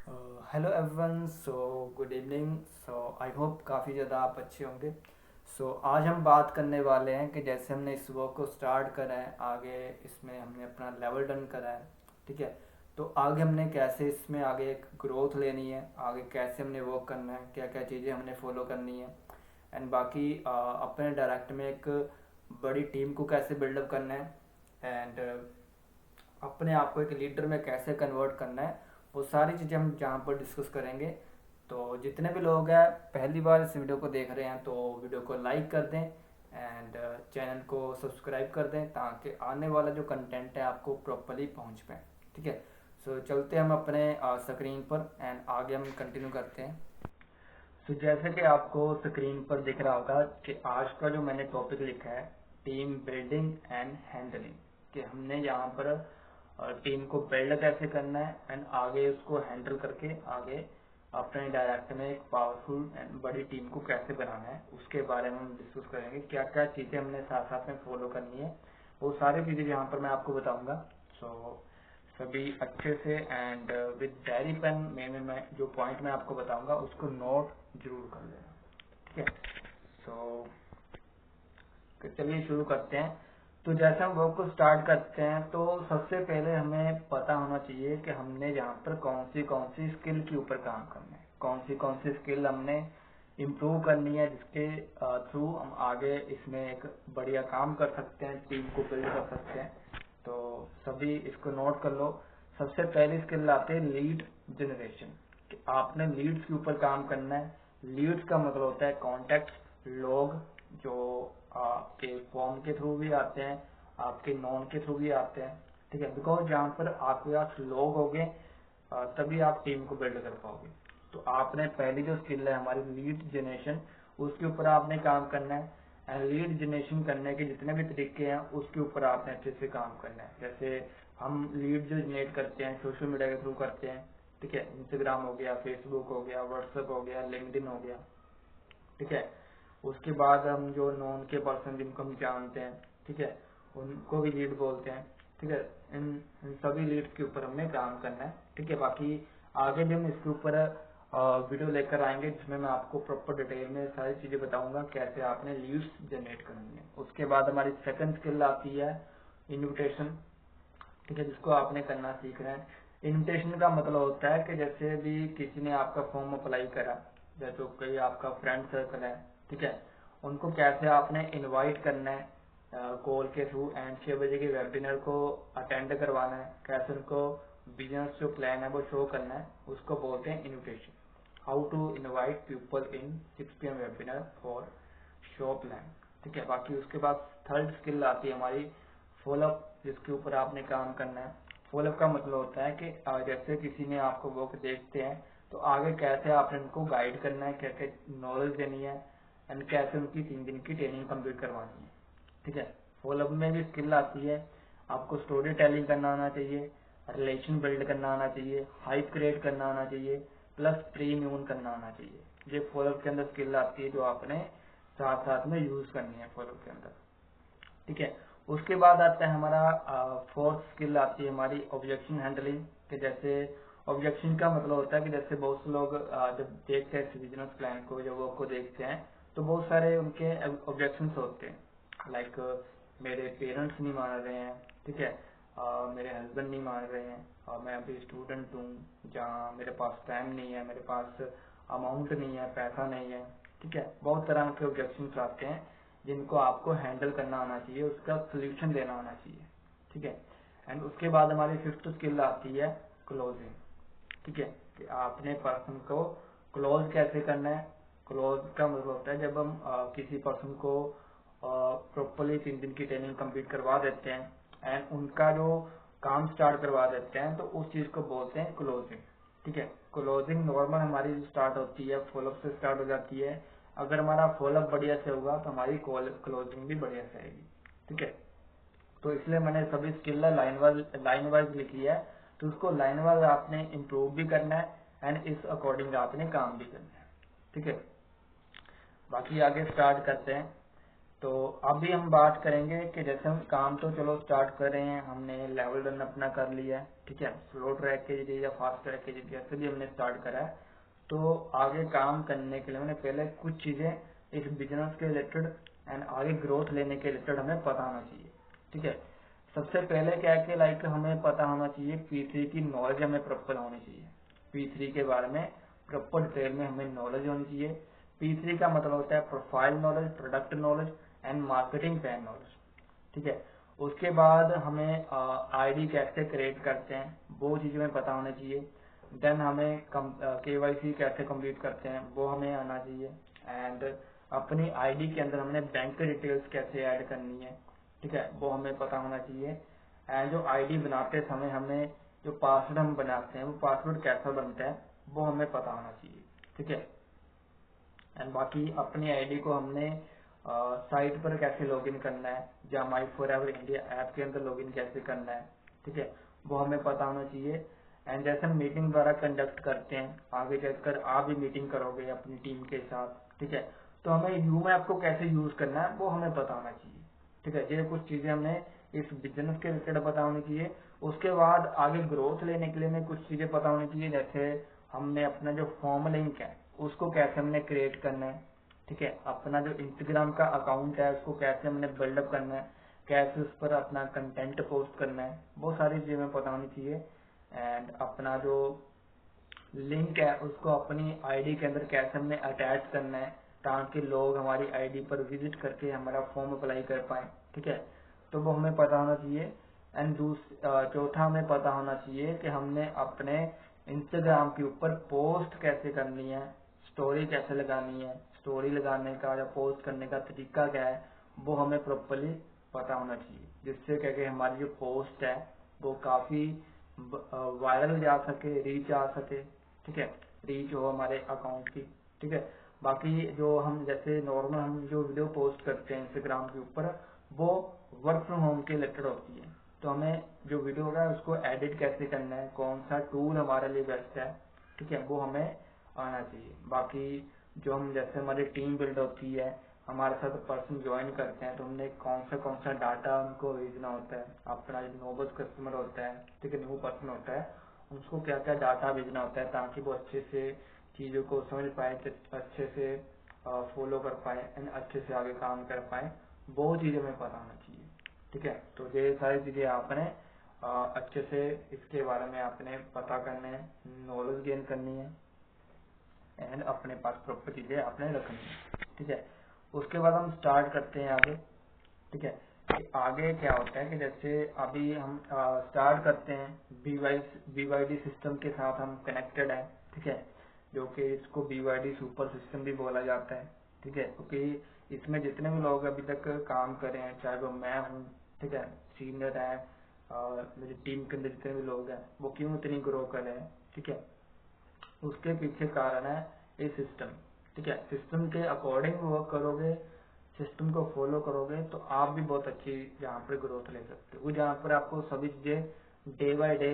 Hello everyone, so good evening. So I hope काफ़ी ज़्यादा आप अच्छे होंगे। आज हम बात करने वाले हैं कि जैसे हमने इस वर्क को स्टार्ट करा है, आगे इसमें हमने अपना लेवल डन करा है। ठीक है। तो आगे हमने कैसे इसमें आगे एक ग्रोथ लेनी है, आगे कैसे हमने वर्क करना है, क्या क्या चीज़ें हमने फॉलो करनी है, एंड बाकी अपने डायरेक्ट में एक बड़ी टीम को कैसे बिल्डअप करना है, एंड अपने आप को एक लीडर में कैसे कन्वर्ट करना है, वो सारी चीज़ें हम जहाँ पर डिस्कस करेंगे। तो जितने भी लोग हैं पहली बार इस वीडियो को देख रहे हैं तो वीडियो को लाइक कर दें एंड चैनल को सब्सक्राइब कर दें ताकि आने वाला जो कंटेंट है आपको प्रॉपरली पहुँच पाए। ठीक है। चलते हैं हम अपने स्क्रीन पर एंड आगे हम कंटिन्यू करते हैं। जैसे कि आपको स्क्रीन पर दिख रहा होगा कि आज का जो मैंने टॉपिक लिखा है, टीम बिल्डिंग एंड हैंडलिंग, कि हमने यहाँ पर टीम को बिल्ड कैसे करना है एंड आगे उसको हैंडल करके आगे अपने डायरेक्ट में एक पावरफुल एंड बड़ी टीम को कैसे बनाना है, उसके बारे में हम डिस्कस करेंगे। क्या क्या चीज़ें हमने साथ साथ में फॉलो करनी है, वो सारी चीज़ें यहाँ पर मैं आपको बताऊंगा। सो सभी अच्छे से एंड विद डायरी पेन में मैं जो पॉइंट मैं आपको बताऊंगा उसको नोट जरूर कर लेना। ठीक है। सो चलिए शुरू करते हैं। तो जैसे हम वर्क को स्टार्ट करते हैं तो सबसे पहले हमें पता होना चाहिए कि हमने यहाँ पर कौन सी स्किल के ऊपर काम करना है, कौन सी स्किल हमने इम्प्रूव करनी है, जिसके थ्रू हम आगे इसमें एक बढ़िया काम कर सकते हैं, टीम को बिल्ड कर सकते हैं। तो सभी इसको नोट कर लो। सबसे पहली स्किल आती है लीड जनरेशन, कि आपने लीड्स के ऊपर काम करना है। लीड्स का मतलब होता है कॉन्टेक्ट, लोग जो आपके फॉर्म के थ्रू भी आते हैं, आपके नॉन के थ्रू भी आते हैं। ठीक है। बिकॉज जहाँ पर आपके पास लोग होंगे तभी आप टीम को बिल्ड कर पाओगे। तो आपने पहली जो स्किल है हमारी लीड जनरेशन, उसके ऊपर आपने काम करना है। एंड लीड जनरेशन करने के जितने भी तरीके हैं उसके ऊपर आपने अच्छे से काम करना है। जैसे हम लीड जो जनरेट करते हैं सोशल मीडिया के थ्रू करते हैं। ठीक है। इंस्टाग्राम हो गया, फेसबुक हो गया, व्हाट्सएप हो गया, लिंक्डइन हो गया। ठीक है। उसके बाद हम जो नॉन के पर्सन जिनको हम जानते हैं, ठीक है, उनको भी लीड बोलते हैं। ठीक है। इन सभी लीड्स के ऊपर हमें काम करना है। ठीक है। बाकी आगे भी हम इसके ऊपर वीडियो लेकर आएंगे जिसमें मैं आपको प्रॉपर डिटेल में सारी चीजें बताऊंगा कैसे आपने लीड्स जनरेट करनी है। उसके बाद हमारी सेकंड स्किल आती है इन्विटेशन। ठीक है। जिसको आपने करना सीखना है। इन्विटेशन का मतलब होता है कि जैसे भी किसी ने आपका फॉर्म अप्लाई करा, जैसे कोई आपका फ्रेंड सर्कल है, ठीक है, उनको कैसे आपने इनवाइट करना है कॉल के थ्रू एंड 6 बजे के वेबिनार को अटेंड करवाना है, कैसे उनको बिजनेस जो प्लान है वो शो करना है, उसको बोलते हैं invitation. How to invite people in 6 PM webinar for show plan. ठीक है। बाकी उसके बाद थर्ड स्किल आती है हमारी फॉलोअप, जिसके ऊपर आपने काम करना है। फॉलोअप का मतलब होता है कि जैसे किसी ने आपको वर्क देखते हैं तो आगे कैसे आपने उनको गाइड करना है, कैसे नॉलेज देनी है एंड कैसे उनकी 3 दिन की ट्रेनिंग कंप्लीट करवानी है। ठीक है। फॉलोअप में भी स्किल आती है, आपको स्टोरी टेलिंग करना आना चाहिए, रिलेशन बिल्ड करना आना चाहिए, हाइप क्रिएट करना आना चाहिए, प्लस प्री म्यून करना आना चाहिए। ये फॉलोअप के अंदर स्किल आती है जो आपने साथ साथ में यूज करनी है फॉलोअप के अंदर। ठीक है। उसके बाद आता है हमारा फोर्थ स्किल आती है हमारी ऑब्जेक्शन हैंडलिंग, कि जैसे ऑब्जेक्शन का मतलब होता है कि जैसे बहुत से लोग जब देखते हैं बिजनेस प्लान को, जब वो को देखते हैं तो बहुत सारे उनके ऑब्जेक्शन होते हैं। लाइक मेरे पेरेंट्स नहीं मान रहे हैं, ठीक है, मेरे हस्बैंड नहीं मान रहे हैं, और मैं अभी स्टूडेंट हूँ, जहाँ मेरे पास टाइम नहीं है, मेरे पास अमाउंट नहीं है, पैसा नहीं है। ठीक है। बहुत तरह के ऑब्जेक्शन आते हैं जिनको आपको हैंडल करना आना चाहिए, उसका सोल्यूशन देना आना चाहिए। ठीक है। एंड उसके बाद हमारी फिफ्थ स्किल आती है क्लोजिंग। ठीक है। कि आपने पर्सन को क्लोज कैसे करना है। क्लोज का मतलब होता है जब हम किसी पर्सन को प्रॉपरली 3 दिन की ट्रेनिंग कंप्लीट करवा देते हैं एंड उनका जो काम स्टार्ट करवा देते हैं तो उस चीज को बोलते हैं क्लोजिंग। ठीक है। क्लोजिंग नॉर्मल हमारी स्टार्ट होती है फॉलोअप से स्टार्ट हो जाती है। अगर हमारा फॉलोअप बढ़िया से होगा तो हमारी क्लोजिंग भी बढ़िया से आएगी। ठीक है। तो इसलिए मैंने सभी स्किल लाइन वाइज लिखी है, तो उसको लाइन वाइज आपने इम्प्रूव भी करना है एंड इस अकॉर्डिंग आपने काम भी करना है। ठीक है। बाकी आगे स्टार्ट करते हैं। तो अभी हम बात करेंगे कि जैसे हम काम तो चलो स्टार्ट कर रहे हैं, हमने लेवल रन अपना कर लिया है, ठीक है, स्लो ट्रैक के लिए या फास्ट ट्रैक के लिए जैसे भी हमने स्टार्ट करा है। तो आगे काम करने के लिए मैंने पहले कुछ चीजें इस बिजनेस के रिलेटेड एंड आगे ग्रोथ लेने के रिलेटेड हमें पता होना चाहिए, ठीक है। सबसे पहले क्या है कि लाइक हमें पता होना चाहिए P3 की नॉलेज हमें प्रॉपर होनी चाहिए। P3 के बारे में प्रॉपर डिटेल में हमें नॉलेज होनी चाहिए। P3 का मतलब होता है profile knowledge, product knowledge and marketing plan knowledge, ठीक है। उसके बाद हमें आईडी कैसे क्रिएट करते हैं वो चीज़ हमें पता होना चाहिए। देन हमें KYC कैसे कंप्लीट करते हैं वो हमें आना चाहिए। एंड अपनी आईडी के अंदर हमने बैंक डिटेल्स कैसे ऐड करनी है, ठीक है, वो हमें पता होना चाहिए। एंड जो आईडी बनाते समय हमें जो पासवर्ड हम बनाते हैं वो पासवर्ड कैसा बनता है वो हमें पता होना चाहिए, ठीक है। एंड बाकी अपनी आईडी को हमने साइट पर कैसे लॉगिन करना है या माई फॉर एवर इंडिया ऐप के अंदर लॉगिन कैसे करना है, ठीक है, वो हमें पता होना चाहिए। एंड जैसे हम मीटिंग द्वारा कंडक्ट करते हैं, आगे चलकर आप भी मीटिंग करोगे अपनी टीम के साथ, ठीक है, तो हमें यूमैप को कैसे यूज करना है वो हमें पता होना चाहिए, ठीक है। ये कुछ चीजें हमें इस बिजनेस के रिलेटेड पता होनी चाहिए। उसके बाद आगे ग्रोथ लेने के लिए हमें कुछ चीजें पता होनी चाहिए, जैसे हमने अपना जो फॉर्म लिंक है उसको कैसे हमने क्रिएट करना है, ठीक है, अपना जो इंस्टाग्राम का अकाउंट है उसको कैसे हमने बिल्डअप करना है, कैसे उस पर अपना कंटेंट पोस्ट करना है, वो सारी चीजें हमें पता होनी चाहिए। एंड अपना जो लिंक है उसको अपनी आईडी के अंदर कैसे हमने अटैच करना है ताकि लोग हमारी आईडी पर विजिट करके हमारा फॉर्म अप्लाई कर पाए, ठीक है, तो वो हमें पता होना चाहिए। एंड चौथा हमें पता होना चाहिए कि हमने अपने इंस्टाग्राम के ऊपर पोस्ट कैसे करनी है, स्टोरी कैसे लगानी है, स्टोरी लगाने का या पोस्ट करने का तरीका क्या है वो हमें प्रॉपरली पता होना चाहिए, जिससे क्या कि हमारी जो पोस्ट है वो काफी वायरल जा सके, रीच आ सके, ठीक है, रीच हो हमारे अकाउंट की, ठीक है। बाकी जो हम जैसे नॉर्मल हम जो वीडियो पोस्ट करते हैं इंस्टाग्राम के ऊपर वो वर्क फ्रॉम होम के रिलेटेड होती है, तो हमें जो वीडियो होगा उसको एडिट कैसे करना है, कौन सा टूल हमारे लिए बेस्ट है, ठीक है, वो हमें आना चाहिए। बाकी जो हम जैसे हमारी टीम बिल्ड होती है, हमारे साथ पर्सन ज्वाइन करते हैं तो हमने कौन सा डाटा उनको भेजना होता है, अपना जो नोबल कस्टमर होता है, ठीक है, न्यू पर्सन होता है, उसको क्या क्या डाटा भेजना होता है ताकि वो अच्छे से चीज़ों को समझ पाए, अच्छे से फॉलो कर पाए एंड अच्छे से आगे काम कर पाए, वो चीज़ें हमें पता होना चाहिए, ठीक है। तो ये सारी चीज़ें आपने अच्छे से इसके बारे में आपने पता करना है, नॉलेज गेन करनी है एंड अपने पास प्रॉपर चीज़ें आपने रखनी है, ठीक है। उसके बाद हम स्टार्ट करते हैं आगे, ठीक है, कि आगे क्या होता है कि जैसे अभी हम स्टार्ट करते हैं BYD सिस्टम के साथ हम कनेक्टेड हैं, ठीक है, जो कि इसको BYD सुपर सिस्टम भी बोला जाता है, ठीक है, क्योंकि इसमें जितने भी लोग अभी तक काम कर रहे हैं, चाहे वो मैं हूँ, ठीक है, सीनियर है, मेरी टीम के अंदर जितने भी लोग हैं वो क्यों इतनी ग्रो कर रहे हैं, ठीक है, उसके पीछे कारण है ये सिस्टम, ठीक है। सिस्टम के अकॉर्डिंग वर्क करोगे, सिस्टम को फॉलो करोगे तो आप भी बहुत अच्छी यहाँ पर ग्रोथ ले सकते हो, जहाँ पर आपको सभी चीजें डे बाय डे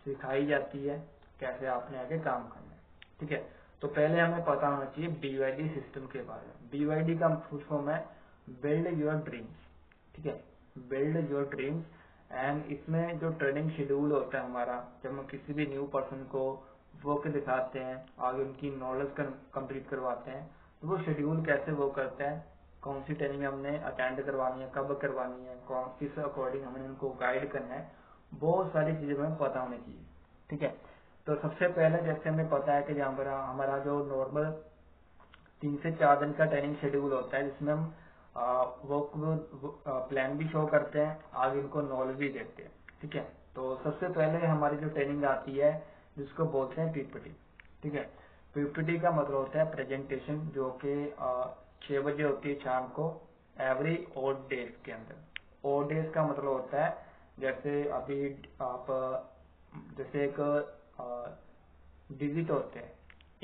सिखाई जाती है कैसे आपने आगे काम करना है, ठीक है। तो पहले हमें पता होना चाहिए BYD सिस्टम के बारे में। BYD का फुल फॉर्म है बिल्ड योर ड्रीम्स, ठीक है, बिल्ड योर ड्रीम्स। एंड इसमें जो ट्रेनिंग शेड्यूल होता है हमारा, जब हम किसी भी न्यू पर्सन को वर्क दिखाते हैं, आगे उनकी नॉलेज कंप्लीट करवाते हैं, तो वो शेड्यूल कैसे वो करते हैं, कौन सी ट्रेनिंग हमने अटेंड करवानी है, कब करवानी है, कौन किस अकॉर्डिंग हमने उनको गाइड करना है, बहुत सारी चीजें हमें पता होनी चाहिए, ठीक है। तो सबसे पहले जैसे हमें पता है कि जहाँ पर हमारा जो नॉर्मल 3 से 4 दिन का ट्रेनिंग शेड्यूल होता है जिसमें हम वर्क प्लान भी शो करते हैं, आगे उनको नॉलेज भी देते हैं, ठीक है। तो सबसे पहले हमारी जो ट्रेनिंग आती है जिसको बोलते हैं PPT, ठीक है। PPT का मतलब होता है प्रेजेंटेशन, जो कि 6 बजे होती है शाम को एवरी ओड डेज के अंदर। ओड डेज का मतलब होता है जैसे अभी आप जैसे एक डिजिट होते हैं,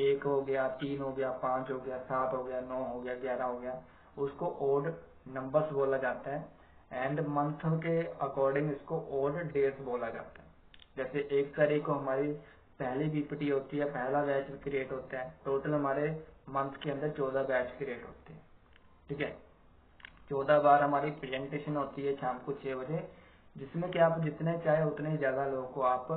1 हो गया, 3 हो गया, 5 हो गया, 7 हो गया, 9 हो गया, 11 हो गया, उसको ओड नंबर्स बोला जाता है। एंड मंथ के अकॉर्डिंग इसको ओड डेज बोला जाता है। जैसे 1 तारीख को हमारी पहली PPT होती है, पहला बैच क्रिएट होता है, टोटल हमारे मंथ के अंदर 14 बैच क्रिएट होते हैं, ठीक है। 14 बार हमारी प्रेजेंटेशन होती है शाम को 6 बजे, जिसमें कि आप जितने चाहे उतने ज़्यादा लोगों को आप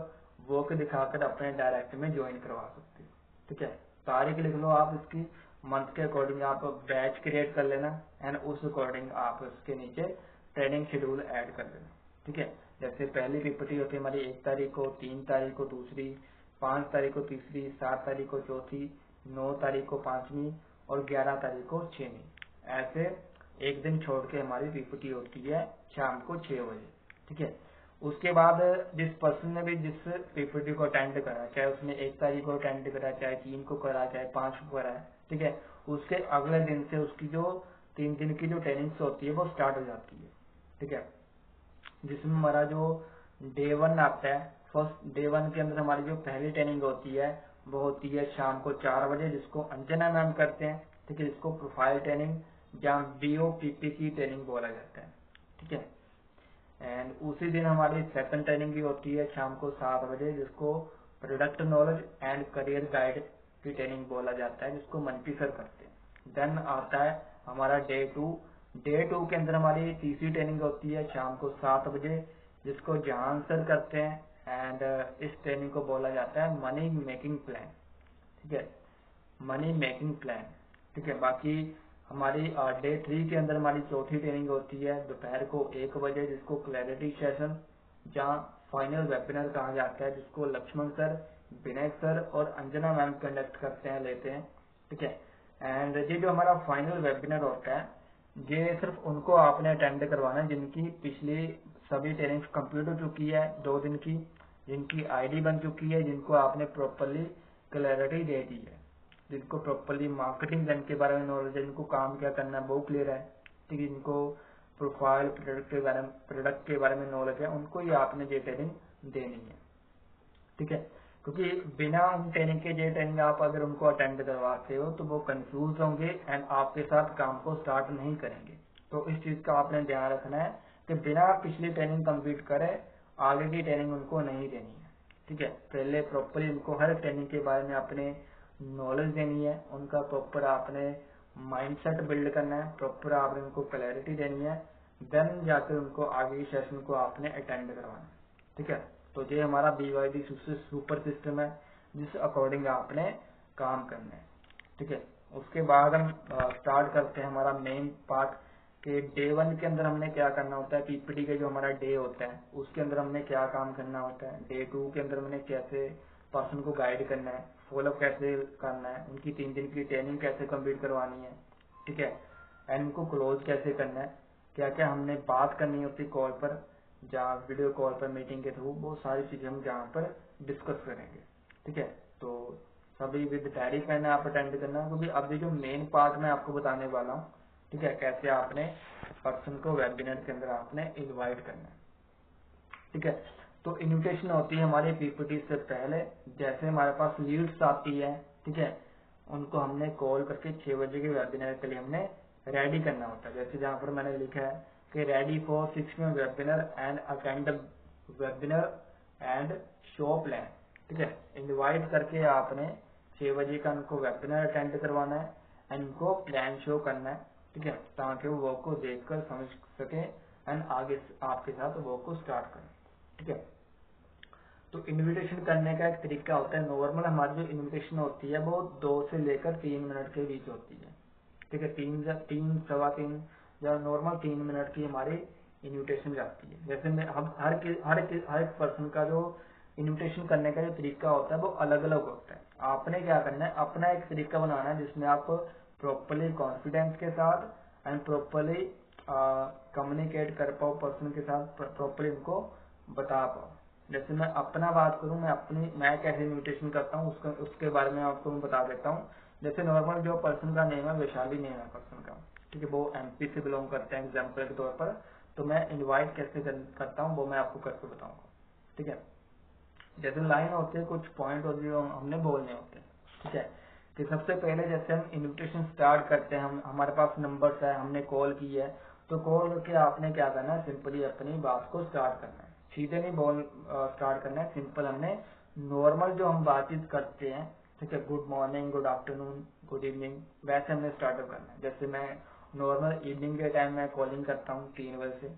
वर्क दिखाकर अपने डायरेक्ट में ज्वाइन करवा सकते हो। ठीक है, तारीख लिख लो आप इसकी, मंथ के अकॉर्डिंग आप बैच क्रिएट कर लेना एंड उस अकॉर्डिंग आप उसके नीचे ट्रेनिंग शेड्यूल ऐड कर लेना। ठीक है, जैसे पहली पीपीटी होती है हमारी 1 तारीख को, 3 तारीख को दूसरी, 5 तारीख को तीसरी, 7 तारीख को चौथी, 9 तारीख को पांचवी और 11 तारीख को छठवीं। ऐसे एक दिन छोड़ के हमारी पीपीटी होती है शाम को 6 बजे। ठीक है, उसके बाद जिस पर्सन ने भी जिस पीपीटी को अटेंड करा, चाहे उसने 1 तारीख को अटेंड करा, चाहे 3 को करा, चाहे 5 को करा है, ठीक है, उसके अगले दिन से उसकी जो 3 दिन की जो ट्रेनिंग्स होती है वो स्टार्ट हो जाती है। ठीक है, जिसमें हमारा जो डे 1 आता है, फर्स्ट डे 1 के अंदर हमारी जो पहली ट्रेनिंग होती है वो होती है शाम को 4 बजे, जिसको अंजना मैम करते हैं। ठीक है, जिसको प्रोफाइल ट्रेनिंग या BOPP की ट्रेनिंग बोला जाता है। ठीक है, एंड उसी दिन हमारी सेकंड ट्रेनिंग भी होती है शाम को 7 बजे, जिसको product knowledge and career guide की ट्रेनिंग बोला जाता है, जिसको मंटी सर करते हैं। देन आता है हमारा डे 2। डे 2 के अंदर हमारी तीसरी ट्रेनिंग होती है शाम को 7 बजे, जिसको जहान सर करते हैं एंड इस ट्रेनिंग को बोला जाता है मनी मेकिंग प्लान। ठीक है, मनी मेकिंग प्लान। ठीक है, बाकी हमारी डे 3 के अंदर हमारी चौथी ट्रेनिंग होती है दोपहर को 1 बजे, जिसको क्लैरिटी सेशन जहाँ फाइनल वेबिनार कहा जाता है, जिसको लक्ष्मण सर, विनय सर और अंजना मैम कंडक्ट करते हैं, लेते हैं। ठीक है, एंड ये जो हमारा फाइनल वेबिनार होता है ये सिर्फ उनको आपने अटेंड करवाना है जिनकी पिछली सभी ट्रेनिंग कंप्लीट हो चुकी है 2 दिन की, जिनकी आईडी बन चुकी है, जिनको आपने प्रॉपरली क्लैरिटी दे दी है, जिनको प्रॉपरली मार्केटिंग प्लान के बारे में नॉलेज है, जिनको काम क्या करना है वो क्लियर है। ठीक है, जिनको प्रोफाइल प्रोडक्ट के बारे में नॉलेज है, उनको ही आपने ये ट्रेनिंग देनी है। ठीक है, क्योंकि बिना उन ट्रेनिंग के ये ट्रेनिंग आप अगर उनको अटेंड करवाते हो तो वो कंफ्यूज होंगे एंड आपके साथ काम को स्टार्ट नहीं करेंगे। तो इस चीज का आपने ध्यान रखना है कि बिना पिछली ट्रेनिंग कंप्लीट करे आगे की ट्रेनिंग उनको नहीं देनी है। ठीक है, पहले प्रॉपरली उनको हर ट्रेनिंग के बारे में अपने नॉलेज देनी है, उनका प्रॉपर आपने माइंडसेट बिल्ड करना है, प्रॉपर आपने उनको क्लैरिटी देनी है, देन जाकर उनको आगे की सेशन को आपने अटेंड करवाना है। ठीक है, तो ये हमारा BYD सुपर सिस्टम है जिस अकॉर्डिंग आपने काम करना है। ठीक है, उसके बाद हम स्टार्ट करते हैं हमारा मेन पार्ट कि डे 1 के अंदर हमने क्या करना होता है, पीपीटी का जो हमारा डे होता है उसके अंदर हमने क्या काम करना होता है, डे 2 के अंदर हमने कैसे पर्सन को गाइड करना है, फॉलोअप कैसे करना है, उनकी 3 दिन की ट्रेनिंग कैसे कंप्लीट करवानी है। ठीक है, एंड उनको क्लोज कैसे करना है, क्या क्या हमने बात करनी होती है कॉल पर, जहाँ वीडियो कॉल पर मीटिंग के थ्रू, वो सारी चीजें हम जहाँ पर डिस्कस करेंगे। ठीक है, तो सभी विद डायरी पेन आप अटेंड करना, क्योंकि अभी जो मेन पार्ट मैं आपको बताने वाला हूँ। ठीक है, कैसे आपने पर्सन को वेबिनार के अंदर आपने इनवाइट करना है। ठीक है, तो इनविटेशन होती है हमारी पीपीटी से पहले, जैसे हमारे पास लीड्स आती है। ठीक है, उनको हमने कॉल करके 6 बजे के वेबिनार के लिए हमने रेडी करना होता है। जैसे जहाँ पर मैंने लिखा है कि ready for 6 webinar and attend webinar and show plan. ठीक है, इनवाइट करके आपने 6 बजे का उनको वेबिनार अटेंड करवाना है एंड उनको प्लान शो करना है। ठीक है, ताकि वो वर्क को देखकर समझ सके एंड आगे आपके साथ वर्क को स्टार्ट करें। ठीक है, तो इनविटेशन करने का एक तरीका होता है। नॉर्मल हमारी जो इनविटेशन होती है वो 2 से लेकर 3 मिनट के बीच होती है। ठीक है, 3 सवा 3 या नॉर्मल 3 मिनट की हमारी इनविटेशन जाती है। जैसे मैं हम हर एक पर्सन का जो इनविटेशन करने का जो तरीका होता है वो अलग अलग होता है। आपने क्या करना है, अपना एक तरीका बनाना है जिसमें आप प्रॉपरली कॉन्फिडेंस के साथ एंड प्रॉपरली कम्युनिकेट कर पाओ पर्सन के साथ, प्रॉपरली उनको बता पाओ। जैसे मैं अपना बात करूं, मैं कैसे इन्विटेशन करता हूँ उसके बारे में आपको मैं बता देता हूँ। जैसे नॉर्मल जो पर्सन का नेम है वैशाली नेम है पर्सन का। ठीक है, वो MP से बिलोंग करते हैं एग्जाम्पल के तौर पर, तो मैं इनवाइट कैसे करता हूँ वो मैं आपको करके बताऊंगा। ठीक है, जैसे लाइन होती है, कुछ पॉइंट होते हैं हमने बोलने होते हैं। ठीक है, कि सबसे पहले जैसे हम इन्विटेशन स्टार्ट करते हैं, हमारे पास नंबर्स है, हमने कॉल की है, तो कॉल करके आपने क्या करना है, सिंपली अपनी बात को स्टार्ट करना है। सीधे नहीं स्टार्ट करना है, सिंपल हमने नॉर्मल जो हम बातचीत करते हैं, ठीक है, good morning, good afternoon, good evening, वैसे हमने स्टार्टअप करना है। जैसे मैं नॉर्मल इवनिंग के टाइम मैं कॉलिंग करता हूँ 3 बजे से,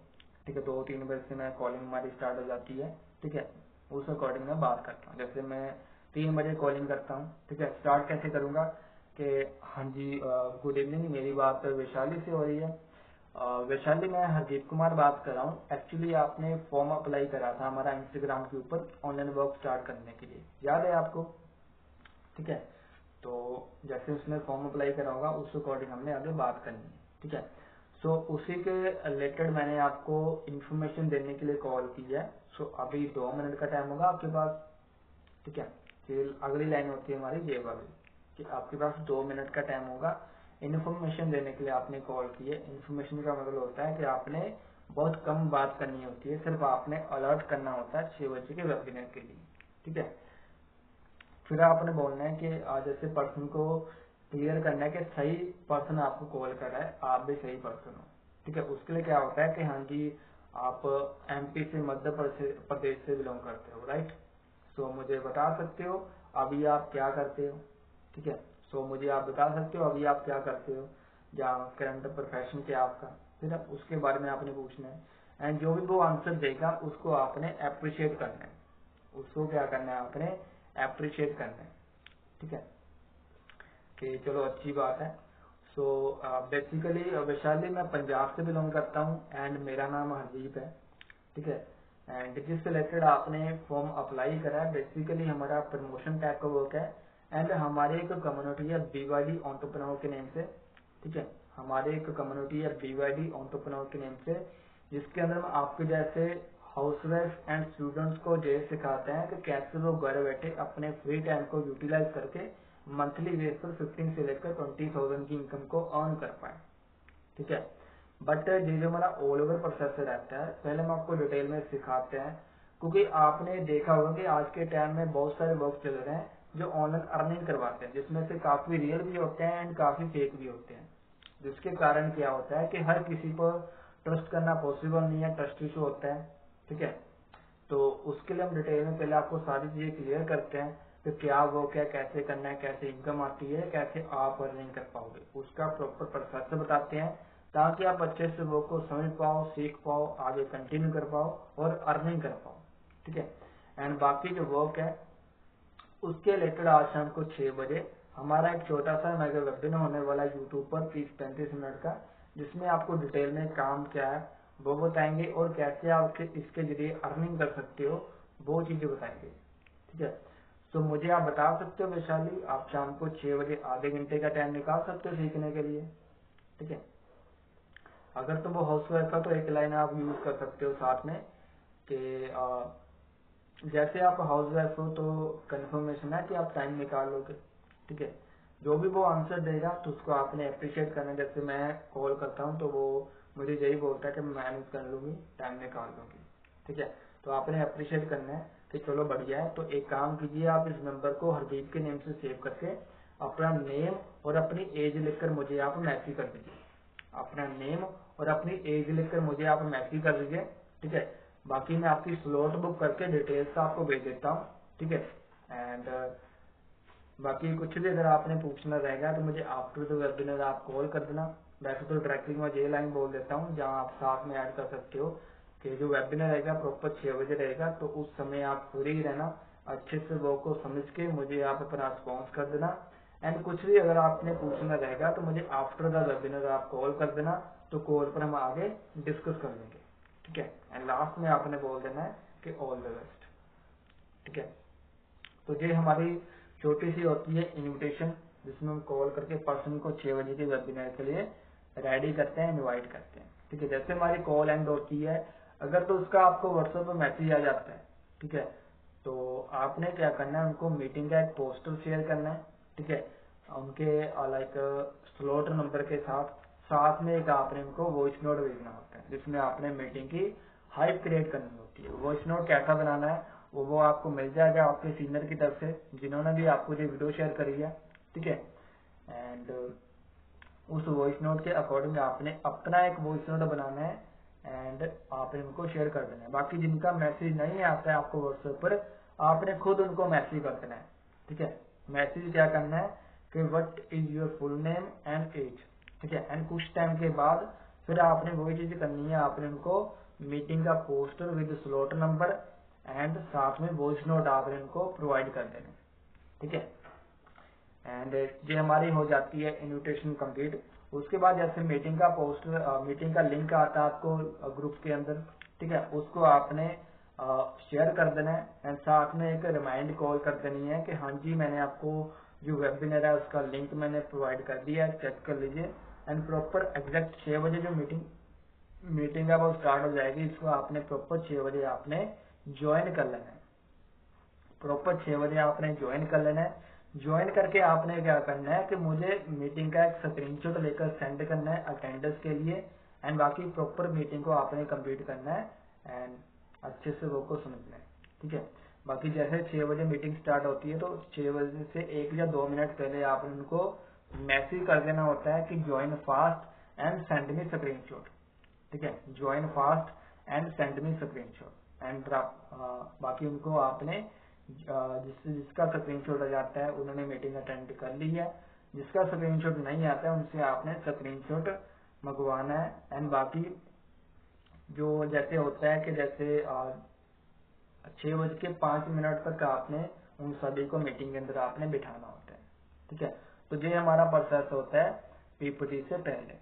ठीक है, 2-3 बजे से मैं कॉलिंग हमारी स्टार्ट हो जाती है, ठीक है। उस अकॉर्डिंग मैं बात करता हूँ। जैसे मैं 3 बजे कॉलिंग करता हूँ, ठीक है। स्टार्ट कैसे करूँगा कि हाँ जी गुड इवनिंग, मेरी बात वैशाली से हो रही है। वैशाली, मैं हरदीप कुमार बात कर रहा हूँ। एक्चुअली आपने फॉर्म अप्लाई करा था हमारा इंस्टाग्राम के ऊपर ऑनलाइन वर्क स्टार्ट करने के लिए, याद है आपको, ठीक है। तो जैसे उसने फॉर्म अप्लाई करा होगा उस अकॉर्डिंग हमने आगे बात करनी है, ठीक है। सो उसी के रिलेटेड मैंने आपको इन्फॉर्मेशन देने के लिए कॉल की है। सो अभी 2 मिनट का टाइम होगा आपके पास, ठीक है। फिर अगली लाइन होती है हमारी ये वाली कि आपके पास 2 मिनट का टाइम होगा इन्फॉर्मेशन देने के लिए आपने कॉल की है। इन्फॉर्मेशन का मतलब होता है कि आपने बहुत कम बात करनी होती है, सिर्फ आपने अलर्ट करना होता है 6 बजे के वेबिनार के लिए, ठीक है। फिर आपने बोलना है कि आज ऐसे पर्सन को क्लियर करना है कि सही पर्सन आपको कॉल कर रहा है, आप भी सही पर्सन हो, ठीक है। उसके लिए क्या होता है कि हाँ जी आप एमपी से मध्य प्रदेश से बिलोंग करते हो, राइट। सो मुझे बता सकते हो अभी आप क्या करते हो, ठीक है। सो मुझे आप बता सकते हो अभी आप क्या करते हो, या करंट प्रोफेशन क्या आपका, फिर उसके बारे में आपने पूछना है। एंड जो भी वो आंसर देगा उसको आपने अप्रिशिएट करना है, उसको क्या करना है आपने अप्रिशिएट करना है, ठीक है। कि चलो अच्छी बात है। सो बेसिकली वैशाली मैं पंजाब से बिलोंग करता हूँ एंड मेरा नाम हरदीप है, ठीक है। एंड जिस रिलेटेड आपने फॉर्म अप्लाई करा है बेसिकली हमारा प्रमोशन टाइप का वर्क है। एंड हमारे एक कम्युनिटी है बीवाईडी एंटरप्रेन्योर के नेम से, ठीक है। हमारे एक कम्युनिटी है बीवाईडी एंटरप्रेन्योर के नेम से, जिसके अंदर हम आपके जैसे हाउसवाइफ एंड स्टूडेंट्स को ये सिखाते हैं कि कैसे वो घर बैठे अपने फ्री टाइम को यूटिलाइज करके मंथली बेस पर 15 से लेकर 20,000 की इनकम को अर्न कर पाए, ठीक है। बट ये जो हमारा ऑल ओवर प्रोसेस रहता है पहले हम आपको डिटेल में सिखाते हैं, क्योंकि आपने देखा होगा कि आज के टाइम में बहुत सारे वर्क चल रहे हैं जो ऑनलाइन अर्निंग करवाते हैं, जिसमें से काफी रियल भी होते हैं एंड काफी फेक भी होते हैं। जिसके कारण क्या होता है कि हर किसी पर ट्रस्ट करना पॉसिबल नहीं है, ट्रस्ट इशू होता है, ठीक है। तो उसके लिए हम डिटेल में पहले आपको सारी चीजें क्लियर करते हैं कि क्या वो क्या कैसे करना है, कैसे इनकम आती है, कैसे आप अर्निंग कर पाओगे, उसका प्रॉपर प्रोसेस बताते हैं ताकि आप अच्छे से वो को समझ पाओ, सीख पाओ, आगे कंटिन्यू कर पाओ और अर्निंग कर पाओ, ठीक है। एंड बाकी जो वर्क है उसके रिलेटेड आज शाम को 6 बजे हमारा एक छोटा सा मेगा वेबिनार होने वाला है यूट्यूब पर 30-35 मिनट का, जिसमें आपको डिटेल में काम क्या है वो बताएंगे और कैसे आप इसके जरिए अर्निंग कर सकते हो वो चीजें बताएंगे, ठीक है। तो मुझे आप बता सकते हो वैशाली, आप शाम को 6 बजे आधे घंटे का टाइम निकाल सकते हो सीखने के लिए, ठीक है। अगर तो वो हाउस वाइफ का तो एक लाइन आप यूज कर सकते हो साथ में कि जैसे आप हाउस वाइफ हो तो कंफर्मेशन है कि आप टाइम निकाल लोगे, ठीक है। जो भी वो आंसर देगा तो उसको आपने अप्रिशिएट करना है। जैसे मैं कॉल करता हूँ तो वो मुझे यही बोलता है कि मैं मैनेज कर लूंगी, टाइम निकाल लूंगी, ठीक है। तो आपने अप्रिशिएट करना है कि चलो बढ़िया है। तो एक काम कीजिए, आप इस नंबर को हरदीप के नेम से सेव करके अपना नेम और अपनी एज लिखकर मुझे आप मैसेज कर दीजिए। अपना नेम और अपनी एज लिखकर मुझे आप मैसेज कर दीजिए, ठीक है। बाकी मैं आपकी स्लॉट बुक करके डिटेल्स आपको भेज देता हूँ, ठीक है। एंड बाकी कुछ भी अगर आपने पूछना रहेगा तो मुझे आफ्टर द वेबिनार आप कॉल कर देना। वैसे तो डायरेक्टली मैं ये लाइन बोल देता हूँ जहाँ आप साथ में ऐड कर सकते हो कि जो वेबिनार रहेगा प्रॉपर 6 बजे रहेगा, तो उस समय आप फ्री रहना, अच्छे से वो को समझ के मुझे आप अपना रिस्पॉन्स कर देना। एंड कुछ भी अगर आपने पूछना रहेगा तो मुझे आफ्टर द वेबिनार आप कॉल कर देना, तो कॉल पर हम आगे डिस्कस कर लेंगे, ठीक है। एंड लास्ट में आपने बोल देना है कि ऑल द बेस्ट, ठीक है। तो ये हमारी छोटी सी होती है इनविटेशन, जिसमें हम कॉल करके पर्सन को 6 बजे के वेबिनार के लिए रेडी करते हैं, इनवाइट करते हैं, ठीक है। जैसे हमारी कॉल एंड होती है अगर तो उसका आपको व्हाट्सएप पर मैसेज आ जाता है, ठीक है, तो आपने क्या करना है उनको मीटिंग का एक पोस्टर शेयर करना है, ठीक है। उनके लाइक स्लॉट नंबर के साथ साथ में एक आपने उनको वॉइस नोट भेजना होता है, जिसमें आपने मीटिंग की हाइप क्रिएट करनी होती है। वॉइस नोट कैसा बनाना है वो आपको मिल जाएगा आपके सीनियर की तरफ से, जिन्होंने भी आपको ये वीडियो शेयर करी है, ठीक है। एंड उस वॉइस नोट के अकॉर्डिंग आपने अपना एक वॉइस नोट बनाना है एंड आप इनको शेयर कर देना है। बाकी जिनका मैसेज नहीं आता है आपको व्हाट्सएप पर, आपने खुद उनको मैसेज कर देना है, ठीक है। मैसेज क्या करना है कि what is your full name and age, ठीक है। एंड कुछ टाइम के बाद फिर आपने वही चीज करनी है, आपने उनको मीटिंग का poster with slot number and साथ में वॉइस नोट आपने उनको प्रोवाइड कर देना, ठीक है। एंड ये हमारी हो जाती है इनविटेशन कंप्लीट। उसके बाद जैसे मीटिंग का पोस्टर, मीटिंग का लिंक आता है आपको ग्रुप के अंदर, ठीक है, उसको आपने शेयर कर देना है एंड साथ में एक रिमाइंड कॉल कर देनी है कि हाँ जी मैंने आपको जो वेबिनार है उसका लिंक मैंने प्रोवाइड कर दिया है, चेक कर लीजिए। एंड प्रॉपर एग्जैक्ट 6 बजे जो मीटिंग है वो स्टार्ट हो जाएगी, इसको आपने प्रॉपर 6 बजे आपने ज्वाइन कर लेना है, प्रॉपर 6 बजे आपने ज्वाइन कर लेना है। ज्वाइन करके आपने क्या करना है कि मुझे मीटिंग का एक स्क्रीनशॉट लेकर सेंड करना है अटेंडेंस के लिए एंड बाकी प्रॉपर मीटिंग को आपने कंप्लीट करना है एंड अच्छे से वो को समझना है, ठीक है। बाकी जैसे 6 बजे मीटिंग स्टार्ट होती है तो 6 बजे से 1 या 2 मिनट पहले आपने उनको मैसेज कर देना होता है कि join fast and send me screenshot, ठीक है, join fast and send me screenshot and बाकी उनको आपने जिसका स्क्रीनशॉट आ जाता है उन्होंने मीटिंग अटेंड कर ली है, जिसका स्क्रीनशॉट नहीं आता है उनसे आपने स्क्रीनशॉट मंगवाना है। एंड बाकी जो जैसे होता है कि जैसे 6:05 तक आपने उन सभी को मीटिंग के अंदर आपने बिठाना होता है, ठीक है। तो ये हमारा प्रोसेस होता है पीपीटी से पहले,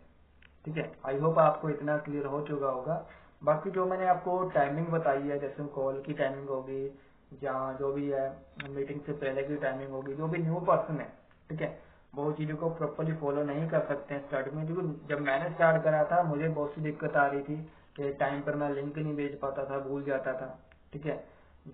ठीक है। आई होप आपको इतना क्लियर हो चुका होगा। बाकी जो मैंने आपको टाइमिंग बताई है, जैसे कॉल की टाइमिंग होगी या जो भी है मीटिंग से पहले की टाइमिंग होगी, जो भी न्यू पर्सन है, ठीक है, वो चीजों को प्रॉपरली फॉलो नहीं कर सकते हैं स्टार्टिंग में, क्योंकि जब मैंने स्टार्ट करा था मुझे बहुत सी दिक्कत आ रही थी कि टाइम पर मैं लिंक नहीं भेज पाता था, भूल जाता था, ठीक है,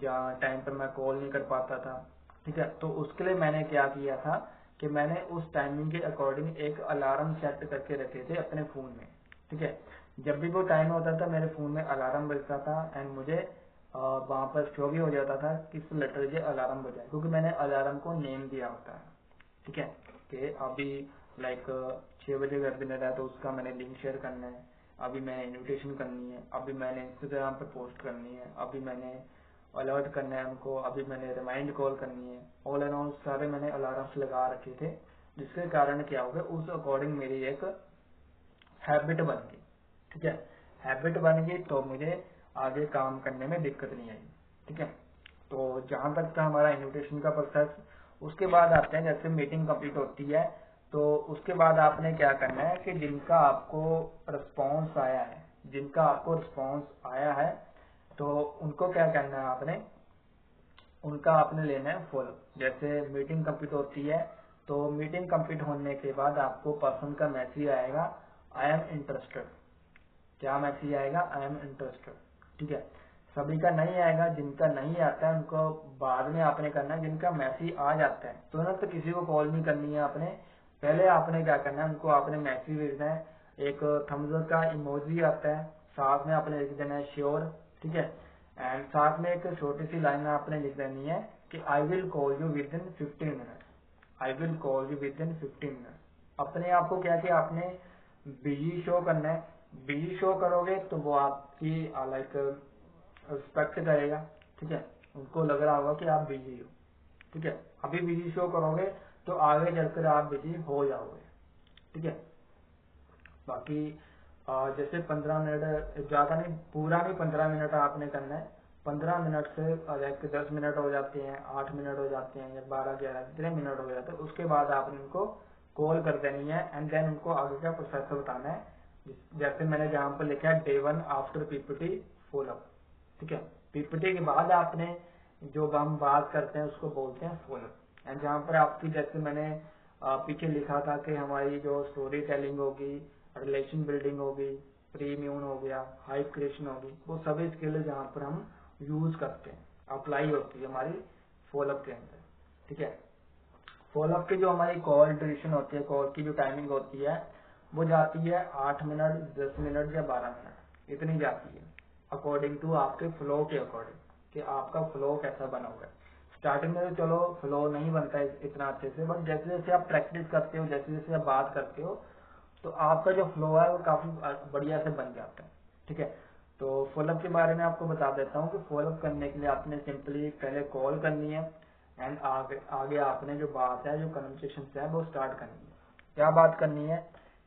या टाइम पर मैं कॉल नहीं कर पाता था, ठीक है। तो उसके लिए मैंने क्या किया था कि मैंने उस टाइमिंग के अकॉर्डिंग एक अलार्म सेट करके रखे थे अपने फोन में, ठीक है। जब भी वो टाइम होता था मेरे फोन में अलार्म बजता था एंड मुझे वहां पर शो भी हो जाता था किस लेटर से अलार्म बजा है, क्योंकि मैंने अलार्म को नेम दिया होता है, ठीक है, कि अभी लाइक 6 बजे वेबिनार है तो उसका मैंने लिंक शेयर करना है, अभी मैंने इन्विटेशन करनी है, अभी मैंने इंस्टाग्राम पर पोस्ट करनी है, अभी मैंने अलर्ट करना है उनको, अभी मैंने रिमाइंड कॉल करनी है। ऑल एंड ऑल सारे मैंने अलार्म्स लगा रखे थे, जिसके कारण क्या हो गया उस अकॉर्डिंग मेरी एक हैबिट बन गई, ठीक है। हैबिट बन गई तो मुझे आगे काम करने में दिक्कत नहीं आई, ठीक है। तो जहां तक था हमारा इन्विटेशन का प्रोसेस, उसके बाद आते हैं जैसे मीटिंग कंप्लीट होती है तो उसके बाद आपने क्या करना है कि जिनका आपको रिस्पॉन्स आया है, जिनका आपको रिस्पॉन्स आया है तो उनको क्या करना है, आपने उनका आपने लेना है फॉलो। जैसे मीटिंग कंप्लीट होती है तो मीटिंग कंप्लीट होने के बाद आपको पर्सन का मैसेज आएगा आई एम इंटरेस्टेड, क्या मैसेज आएगा आई एम इंटरेस्टेड, ठीक है। सभी का नहीं आएगा, जिनका नहीं आता है उनको बाद में आपने करना है, जिनका मैसेज आ जाता है तुरंत तो किसी को कॉल नहीं करनी है आपने, पहले आपने क्या करना है उनको आपने मैसेज भेजना है, एक थम्स अप का इमोजी आता है, साथ में आपने लिख देना है श्योर, ठीक है। एंड साथ में एक छोटी सी लाइन आपने लिख देनी है कि I will call you with in 15 minute, I will call you with in 15 minute. अपने आप को क्या किया आपने बिजी शो करना है, बिजी शो करोगे तो वो आपकी लाइक रिस्पेक्ट करेगा, ठीक है, उनको लग रहा होगा कि आप बिजी हो, ठीक है। अभी बिजी शो करोगे तो आगे चलकर आप बिजी हो जाओगे, ठीक है। बाकी जैसे 15 मिनट ज्यादा नहीं, पूरा नहीं 15 मिनट आपने करना है, 15 मिनट से लाइक 10 मिनट हो जाते हैं, 8 मिनट हो जाते हैं या 12-11 जितने मिनट हो जाते हैं, उसके बाद आपने उनको कॉल कर देनी है एंड देन उनको आगे का प्रोसेस बताना है। जैसे मैंने जहाँ पर लिखा है डे 1 आफ्टर पीपीटी फॉलोअप, ठीक है। पीपीटी के बाद आपने जो हम बात करते हैं उसको बोलते हैं फॉलोअप। एंड जहाँ पर आपकी जैसे मैंने पीछे लिखा था कि हमारी जो स्टोरी टेलिंग होगी, रिलेशन बिल्डिंग होगी, प्रीम्यून हो गया, हाइप क्रिएशन होगी, वो सभी स्किल जहाँ पर हम यूज करते हैं, अप्लाई होती है हमारी फॉलोअप के अंदर, ठीक है। फॉलोअप की जो हमारी कॉल ड्यूरेशन होती है, कॉल की जो टाइमिंग होती है वो जाती है 8 मिनट, 10 मिनट या 12 मिनट, इतनी जाती है अकॉर्डिंग टू आपके फ्लो के अकॉर्डिंग, कि आपका फ्लो कैसा बना हुआ है। स्टार्टिंग में तो चलो फ्लो नहीं बनता है इतना अच्छे से, बट जैसे जैसे आप प्रैक्टिस करते हो, जैसे जैसे आप बात करते हो तो आपका जो फ्लो है वो काफी बढ़िया से बन जाता है, ठीक है। तो फॉलोअप के बारे में आपको बता देता हूँ कि फॉलोअप करने के लिए आपने सिंपली पहले कॉल करनी है एंड आगे आपने जो बात है, जो कन्वर्सेशन है वो स्टार्ट करनी है। क्या बात करनी है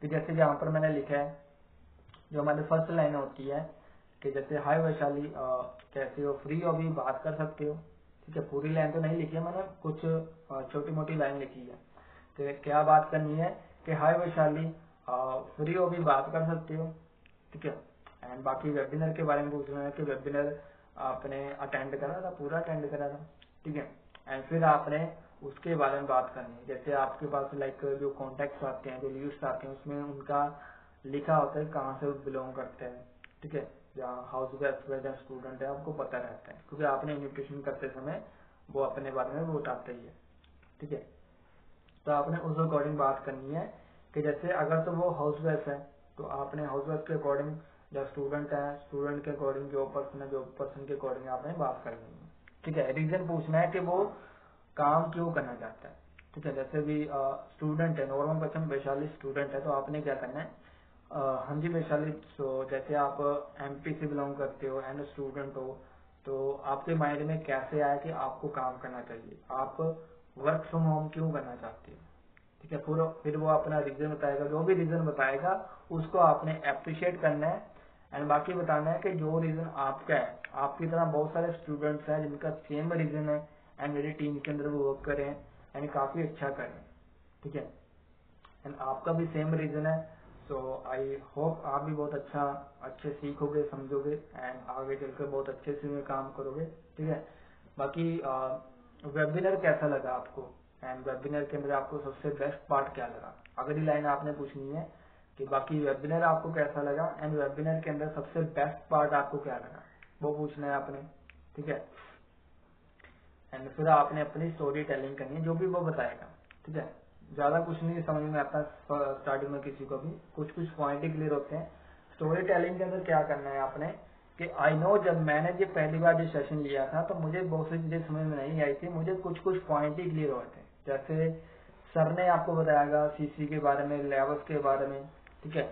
कि जैसे यहाँ पर मैंने लिखा है, जो हमारी फर्स्ट लाइन होती है कि जैसे हाय वैशाली कैसे हो, फ्री हो, अभी बात कर सकते हो। ठीक है, पूरी लाइन तो नहीं लिखी है मैंने, कुछ छोटी मोटी लाइन लिखी है कि क्या बात करनी है कि हाय वैशाली फ्री हो, अभी बात कर सकते हो। ठीक है, एंड बाकी वेबिनार के बारे में पूछ रहे हैं कि वेबिनार आपने अटेंड करा था, पूरा अटेंड करा था। ठीक है, एंड फिर आपने उसके बारे में बात करनी है। जैसे आपके पास लाइक जो कॉन्टेक्ट आते हैं, जो लिस्ट आते हैं, उसमें उनका लिखा होता है कहाँ से बिलोंग करते हैं। ठीक है, जहाँ हाउस वाइफ या स्टूडेंट है आपको पता रहता है, क्योंकि आपने इन्विटेशन करते समय वो अपने बारे में वो बताते ही है। ठीक है, तो आपने उस अकॉर्डिंग बात करनी है कि जैसे अगर तो वो हाउस वाइफ है तो आपने हाउस वाइफ के अकॉर्डिंग, या स्टूडेंट है स्टूडेंट के अकॉर्डिंग, जॉब पर्सन है जॉब पर्सन के अकॉर्डिंग आपने बात करनी है। ठीक है, रीजन पूछना है कि वो काम क्यों करना चाहता है। ठीक है, जैसे भी स्टूडेंट है, नॉर्मल पर्सन वैशाली स्टूडेंट है, तो आपने क्या करना है, हाँ जी वैशाली, तो जैसे आप एमपी से बिलोंग करते हो एंड स्टूडेंट हो, तो आपके माइंड में कैसे आया कि आपको काम करना चाहिए, आप वर्क फ्रॉम होम क्यों करना चाहते हो। ठीक है, पूरा फिर वो अपना रीजन बताएगा, जो भी रीजन बताएगा उसको आपने अप्रिशिएट करना है एंड बाकी बताना है कि जो रीजन आपका है, आपकी तरह बहुत सारे स्टूडेंट्स हैं जिनका सेम रीजन है एंड मेरी टीम के अंदर वो वर्क करें एंड काफी अच्छा करें। ठीक है, एंड आपका भी सेम रीजन है, सो आई होप आप भी बहुत अच्छे सीखोगे, समझोगे एंड आगे चलकर बहुत अच्छे से में काम करोगे। ठीक है, बाकी वेबिनार कैसा लगा आपको, एंड वेबिनार के अंदर आपको सबसे बेस्ट पार्ट क्या लगा, अगली लाइन आपने पूछनी है कि बाकी वेबिनार आपको कैसा लगा एंड वेबिनार के अंदर सबसे बेस्ट पार्ट आपको क्या लगा, वो पूछना है आपने। ठीक है, एंड फिर आपने अपनी स्टोरी टेलिंग करनी है, जो भी वो बताएगा। ठीक है, ज्यादा कुछ नहीं समझ में आता स्टार्टिंग में किसी को भी, कुछ कुछ पॉइंट ही क्लियर होते हैं। स्टोरी टेलिंग के अंदर क्या करना है आपने कि आई नो, जब मैंने जो पहली बार जो सेशन लिया था तो मुझे बहुत सी चीजें समझ में नहीं आई थी, मुझे कुछ कुछ पॉइंट ही क्लियर हुए थे। जैसे सर ने आपको बताया सीसी के बारे में, लेवल्स के बारे में। ठीक है,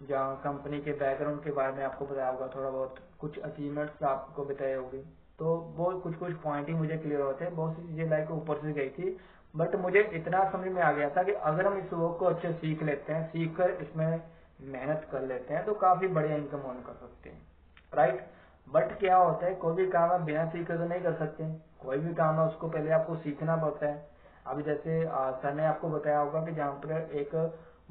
जहाँ कंपनी के बैकग्राउंड के बारे में आपको बताया होगा, थोड़ा बहुत कुछ अचीवमेंट्स आपको बताए होंगे, तो वो कुछ कुछ पॉइंट ही मुझे क्लियर होते हैं। बहुत सी चीजें लाइक ऊपर से गई थी, बट मुझे इतना समझ में आ गया था कि अगर हम इस वर्क को अच्छे सीख लेते हैं, सीख कर इसमें मेहनत कर लेते हैं, तो काफी बढ़िया इनकम अर्न कर सकते हैं। राइट, बट क्या होता है, कोई भी काम आप बिना सीखे तो नहीं कर सकते, कोई भी काम है उसको पहले आपको सीखना पड़ता है। अभी जैसे सर ने आपको बताया होगा कि जहाँ पर एक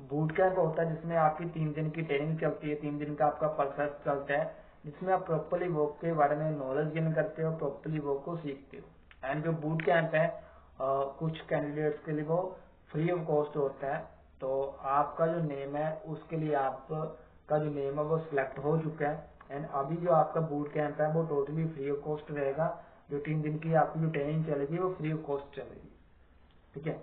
बूट कैंप होता है जिसमें आपकी 3 दिन की ट्रेनिंग चलती है, 3 दिन का आपका प्रोसेस चलता है, जिसमें आप प्रॉपरली वर्क के बारे में नॉलेज गेन करते हो, प्रॉपरली वर्क को सीखते हो। एंड जो बूट कैंप है कुछ कैंडिडेट्स के लिए वो फ्री ऑफ कॉस्ट होता है, तो आपका जो नेम है उसके लिए आपका जो नेम है वो सिलेक्ट हो चुका है। एंड अभी जो आपका बूट कैंप है वो टोटली फ्री ऑफ कॉस्ट रहेगा, जो 3 दिन की आपकी जो ट्रेनिंग चलेगी वो फ्री ऑफ कॉस्ट चलेगी। ठीक है,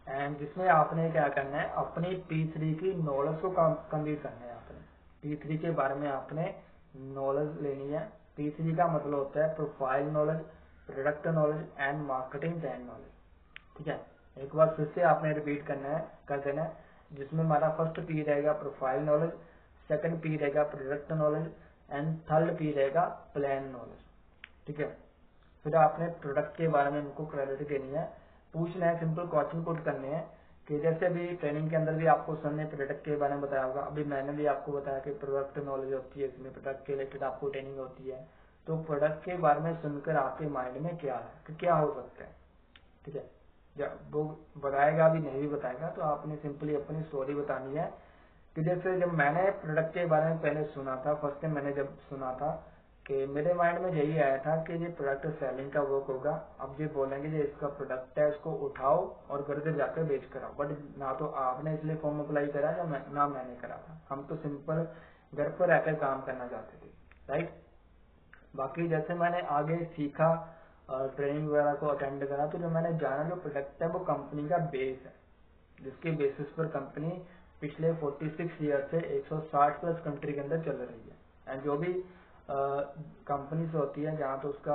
एंड जिसमें आपने क्या करना है, अपनी P3 की नॉलेज को कंप्लीट करना है। आपने P3 के बारे में आपने नॉलेज लेनी है। P3 का मतलब होता है profile knowledge, product knowledge and marketing trend knowledge. ठीक है, एक बार फिर से आपने रिपीट कर देना है, जिसमें हमारा फर्स्ट P रहेगा प्रोफाइल नॉलेज, सेकंड P रहेगा product knowledge and third P रहेगा प्लान नॉलेज। ठीक है, फिर आपने प्रोडक्ट के बारे में उनको क्लैरिटी देनी है, पूछना है, सिंपल क्वेश्चन पुट करने हैं कि जैसे अभी ट्रेनिंग के अंदर भी आपको सर ने प्रोडक्ट के बारे में बताया होगा, अभी मैंने भी आपको बताया कि प्रोडक्ट नॉलेज होती है, इसमें प्रोडक्ट के रिलेटेड आपको ट्रेनिंग होती है। तो प्रोडक्ट के बारे में सुनकर आपके माइंड में क्या है कि क्या हो सकता है। ठीक है, जब वो बताएगा भी नहीं भी बताएगा, तो आपने सिंपली अपनी स्टोरी बतानी है कि जैसे जब मैंने प्रोडक्ट के बारे में पहले सुना था, फर्स्ट टाइम मैंने जब सुना था, कि मेरे माइंड में यही आया था कि ये प्रोडक्ट सेलिंग का वर्क होगा। अब ये बोलेंगे ये इसका प्रोडक्ट है, इसको उठाओ और घर से जाकर बेच कर आओ। बट ना तो आपने इसलिए फॉर्म अप्लाई करा ना मैंने करा था, हम तो सिंपल घर पर रहकर काम करना चाहते थे। राइट, बाकी जैसे मैंने आगे सीखा, ट्रेनिंग वगैरह को अटेंड करा, तो जो मैंने जाना जो प्रोडक्ट है वो कंपनी का बेस है, जिसके बेसिस पर कंपनी पिछले 46 ईयर से 160 प्लस कंट्री के अंदर चल रही है। एंड जो भी कंपनीज होती है जहाँ तो उसका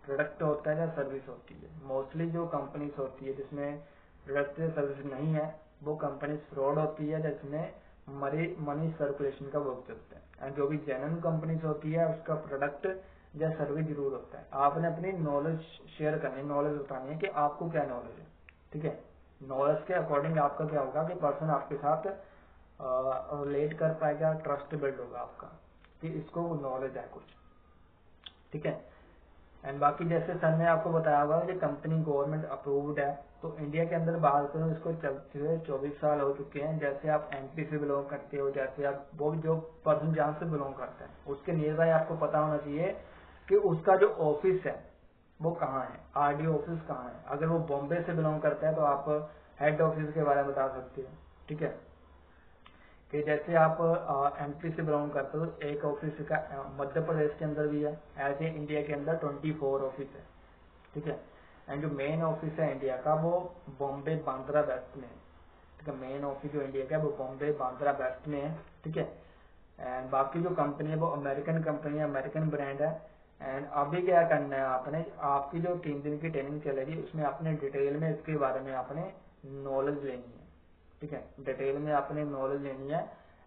प्रोडक्ट होता है या सर्विस होती है, मोस्टली जो कंपनीज होती है जिसमें प्रोडक्ट या सर्विस नहीं है वो कंपनीज फ्रॉड होती है, जिसमें मनी सर्कुलेशन का वर्क चलता है। एंड जो भी जेन्युइन कंपनीज होती है उसका प्रोडक्ट या सर्विस जरूर होता है। आपने अपनी नॉलेज शेयर करनी, नॉलेज बतानी है कि आपको क्या नॉलेज है। ठीक है, नॉलेज के अकॉर्डिंग आपका क्या होगा कि पर्सन आपके साथ रिलेट कर पाएगा, ट्रस्ट बिल्ड होगा आपका कि इसको नॉलेज है कुछ, ठीक है। एंड बाकी जैसे सर ने आपको बताया होगा कि कंपनी गवर्नमेंट अप्रूव्ड है, तो इंडिया के अंदर बात करूँ इसको चलते हुए 24 साल हो चुके हैं। जैसे आप एमपी से बिलोंग करते हो, जैसे आप वो जो पर्सन जहाँ से बिलोंग करता है उसके नियर बाय आपको पता होना चाहिए कि उसका जो ऑफिस है वो कहाँ है, आरडीओ ऑफिस कहाँ है। अगर वो बॉम्बे से बिलोंग करता है तो आप हेड ऑफिस के बारे में बता सकते हो, ठीक है। कि जैसे आप एमपी से बिलोंग करते हो, एक ऑफिस का मध्य प्रदेश के अंदर भी है, ऐसे इंडिया के अंदर 24 ऑफिस है, ठीक है। एंड जो मेन ऑफिस है इंडिया का वो बॉम्बे बांद्रा वेस्ट में है, ठीक है। मेन ऑफिस जो इंडिया का है वो बॉम्बे बांद्रा वेस्ट में है, ठीक है। एंड बाकी जो कंपनी है वो अमेरिकन कंपनी है, अमेरिकन ब्रांड है। एंड अभी क्या करना है आपने, आपकी जो 3 दिन की ट्रेनिंग चलेगी उसमें आपने डिटेल में इसके बारे में आपने नॉलेज लेनी है, ठीक है। डिटेल में आपने नॉलेज लेनी है।